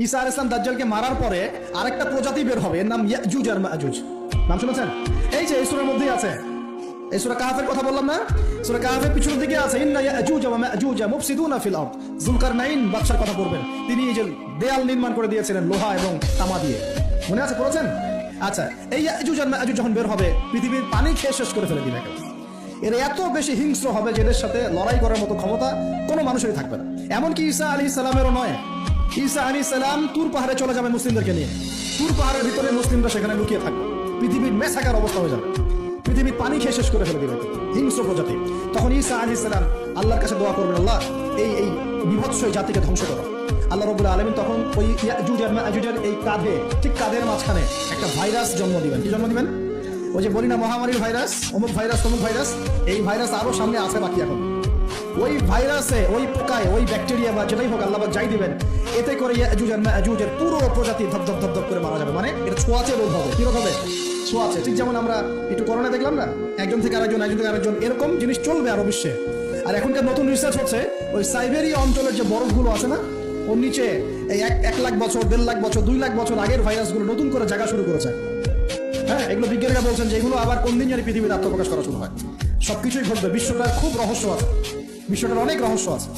ঈসা আলাইহিস সালাম দাজ্জালকে মারার পরে আরেকটা প্রজাতি বের হবে, এর নাম ইয়াজুজ আর মাজুজ। নাম শুনেছেন? এই যে এই সূরার মধ্যেই আছে, এই সূরা কাহফের কথা বললাম না, সূরা কাহফের পিছনের দিকে আছে ইন্না ইয়াজুজ ওয়া মাজুজ মুফসিদুনা ফিল আরদ। যুলকারনাইন বাদশার কথা বলবেন, তিনি এই যে দেয়াল নির্মাণ করে দিয়েছিলেন লোহা এবং তামা দিয়ে, মনে আছে পড়েছেন? আচ্ছা, এই ইয়াজুজ আর মাজুজ যখন বের হবে পৃথিবীর পানি খেয়ে শেষ করে ফেলে দিবে। এরা এত বেশি হিংস্র হবে যে এদের সাথে লড়াই করার মতো ক্ষমতা কোনো মানুষেরই থাকবে না। এমনকি ঈসা আলাইহিস সালামেরও নয়। ঈসা আলাইহিস সালাম তুর পাহাড়ে চলে যাবে মুসলিমদেরকে নিয়ে, তুর পাহাড়ের ভিতরে মুসলিমরা সেখানে লুকিয়ে থাকবে, পৃথিবীর মেসাকার অবস্থা হয়ে যাবে, পৃথিবীর পানি খেয়ে শেষ করে ফেলে দিবে হিংস্র প্রজাতি। তখন ঈসা আলাইহিস সালাম আল্লাহর কাছে দোয়া করবেন, আল্লাহ এই বিভৎস জাতিকে ধ্বংস করো। আল্লাহ রাব্বুল আলামিন তখন ওই ইয়াজুজ আর মাজুজের এই কাঁধে, ঠিক কাঁধের মাঝখানে একটা ভাইরাস জন্ম দিবেন। কি জন্ম দিবেন? ওই যে বলি না মহামারীর ভাইরাস, অমুক ভাইরাস তমুক ভাইরাস, এই ভাইরাস আরো সামনে আছে বাকি এখন। ওই ভাইরাসে, ওই পোকায়, ওই ব্যাকটেরিয়া বা যেটাই হোক আল্লাহ যাই দিবেন, এতে করে ইয়াজুজ আর মাজুজের পুরো প্রজাতি ধপ ধপ ধপ ধপ করে মারা যাবে। মানে এটা ছোঁয়াচে রোগ হবে। কি রোগ হবে? ছোঁয়াচে। ঠিক যেমন আমরা একটু করোনা দেখলাম না, একজন থেকে আরেকজন, একজন থেকে আরেকজন, এরকম জিনিস চলবে আরো বিশ্বে। আর এখনকার নতুন রিসার্চ হচ্ছে ওই সাইবেরিয়া অঞ্চলের যে বরফগুলো আছে না, ওর নিচে এই 1 লাখ বছর, 1.5 লাখ বছর, 2 লাখ বছর আগের ভাইরাসগুলো নতুন করে জায়গা শুরু করেছে। হ্যাঁ, এগুলো বিজ্ঞানীরা বলছেন যে এগুলো আবার কোন দিন জানি পৃথিবীতে আত্মপ্রকাশ করা শুরু হয়। সবকিছুই ঘটবে। বিশ্বটার খুব রহস্য আছে, বিশ্বটার অনেক রহস্য আছে।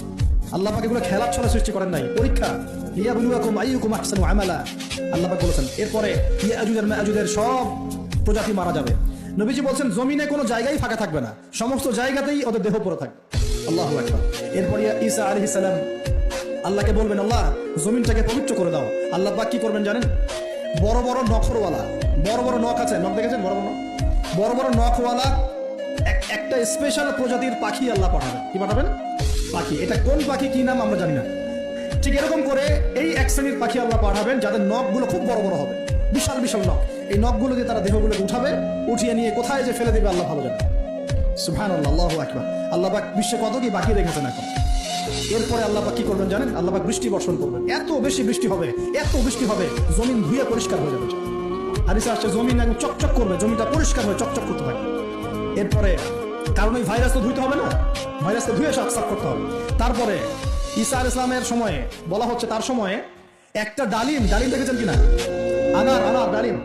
আল্লাহ পাক এগুলো খেলার ছলে সৃষ্টি করেন নাই, পরীক্ষা। লিয়াবলুয়াকুম আইয়ুকুম আহসানু আমালা, আল্লাহ পাক বলেছেন। এরপরে ইয়াজুজ আর মাজুজের সব প্রজাতি মারা যাবে। নবীজি বলছেন জমিনে কোনো জায়গায় ফাঁকা থাকবে না, সমস্ত জায়গাতেই ওদের দেহ পড়ে থাকবে। আল্লাহু আকবার। এরপরে ঈসা আলাইহিস সালাম আল্লাহকে বলবেন, আল্লাহ জমিনটাকে পবিত্র করে দাও। আল্লাহ পাক কি করবেন জানেন? বড় বড় নখরওয়ালা, বড় বড় নখ আছে, নখ দেখেছেন? বড় বড় নখ, বড় বড় নখওয়ালা একটা স্পেশাল প্রজাতির পাখি আল্লাহ পাঠাবেন। কি পাঠাবেন? পাখি। এটা কোন পাখি, কি নাম আমরা জানি না। ঠিক এরকম করে এই এক শ্রেণীর পাখি আল্লাহ পাঠাবেন যাদের নখগুলো খুব বড় বড় হবে, বিশাল বিশাল নখ। এই নখগুলো দিয়ে তারা দেহগুলোকে উঠাবে, উঠিয়ে নিয়ে কোথায় যে ফেলে দিবে আল্লাহ ভালো জানে। সুবহানাল্লাহ, আল্লাহু আকবার। আল্লাহ পাক বিশ্বে কত কি বাকি রেখেছেন এখন। এরপরে আল্লাহ পাক কি করবেন জানেন? আল্লাহ পাক বৃষ্টি বর্ষণ করবেন। এত বেশি বৃষ্টি হবে, এত বৃষ্টি হবে, জমিন ধুয়ে পরিষ্কার হয়ে যাবে। হাদিসে আসছে জমিন একদম চকচক করবে, জমিটা পরিষ্কার হয়ে চকচক করতে থাকবে। এরপরে কারণ ওই ভাইরাস তো ধুইতে হবে না, ভাইরাসকে ধুয়ে সাফ করতে হবে। তারপরে ঈসা আলাইহিস সালামের সময়ে বলা হচ্ছে, তার সময়ে একটা ডালিম, ডালিম দেখেছেন কিনা? আনার ডালিম,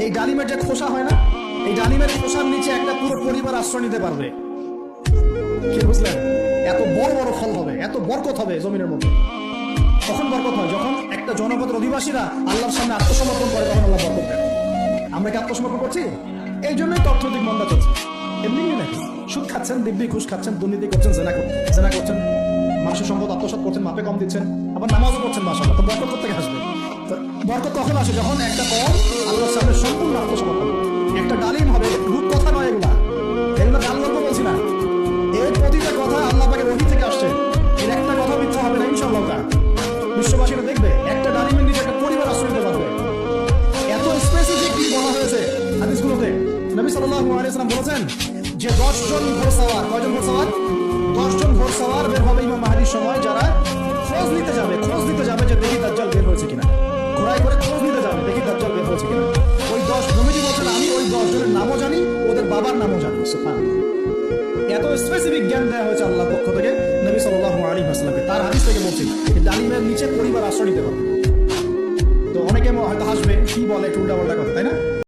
এই ডালিমের যে খোসা হয় না, এই ডালিমের খোসার নিচে একটা পুরো পরিবার আশ্রয় নিতে পারবে। কি বুঝলেন? এত বড় বড় ফল হবে, এত বরকত হবে জমিনের মধ্যে। কখন বরকত হয়? যখন একটা জনপদের অধিবাসীরা আল্লাহর সামনে আত্মসমর্পণ করে, তখন আল্লাহ বরকত দেন। আমরা কি আত্মসমর্পণ করছি? এই জন্যই তো অর্থনৈতিক মন্দা চলছে। এমনি নাকি সুদ খাচ্ছেন, দিব্যি ঘুষ খাচ্ছেন, দুর্নীতি করছেন, জেনা করছেন, মানুষের সম্পদ আত্মসাৎ করছেন, মাপে কম দিচ্ছেন, আবার নামাজও করছেন। মাশাআল্লাহ, তো বরকত থেকে আসবে। বরকত কখন আসে? যখন একটা কম আল্লাহর সামনে সম্পূর্ণ আত্মসমর্পণ। একটা ডালিম হবে, রূপ কথা নয়, এগুলা গান গল্প বলছি না। এর প্রতিটা কথা আল্লাহ পাকের ওহী থেকে আসছে। এর একটা কথা মিথ্যা হবে না ইনশাআল্লাহ। বিশ্ববাসীরা দেখবে একটা ডালিমের নিচে একটা পরিবার আশ্রয় নিতে পারবে। এত স্পেসিফিকলি বলা হয়েছে হাদিসগুলোতে। নবী সাল্লাল্লাহু আলাইহি ওয়াসাল্লাম বলেছেন যে 10 জন ঘোড়সওয়ার, কয়জন ঘোড়সওয়ার? 10 জন ঘোড়সওয়ার বের হবে ইমাম মাহদীর সময়, যারা খোঁজ নিতে যাবে যে দেখি দাজ্জাল বের হয়েছে কিনা। ঘোড়ায় করে খোঁজ নিতে যাবে, দেখি দাজ্জাল বের হয়েছে কিনা। ওই 10, নবীজি বলেছেন আমি ওই 10 জনের নামও জানি, ওদের বাবার নামও জানি। সুবহানাল্লাহ, এত স্পেসিফিক জ্ঞান দেওয়া হয়েছে আল্লাহর পক্ষ থেকে নবী সাল্লাল্লাহু আলাইহি ওয়াসাল্লামকে। তার হাদিস থেকে বলছি ডালিমের নিচে পরিবার আশ্রয় নিতে পারবে। তো অনেকে হয়তো হাসবে, কি বলে, একটু উল্টা পাল্টা কথা, তাই না?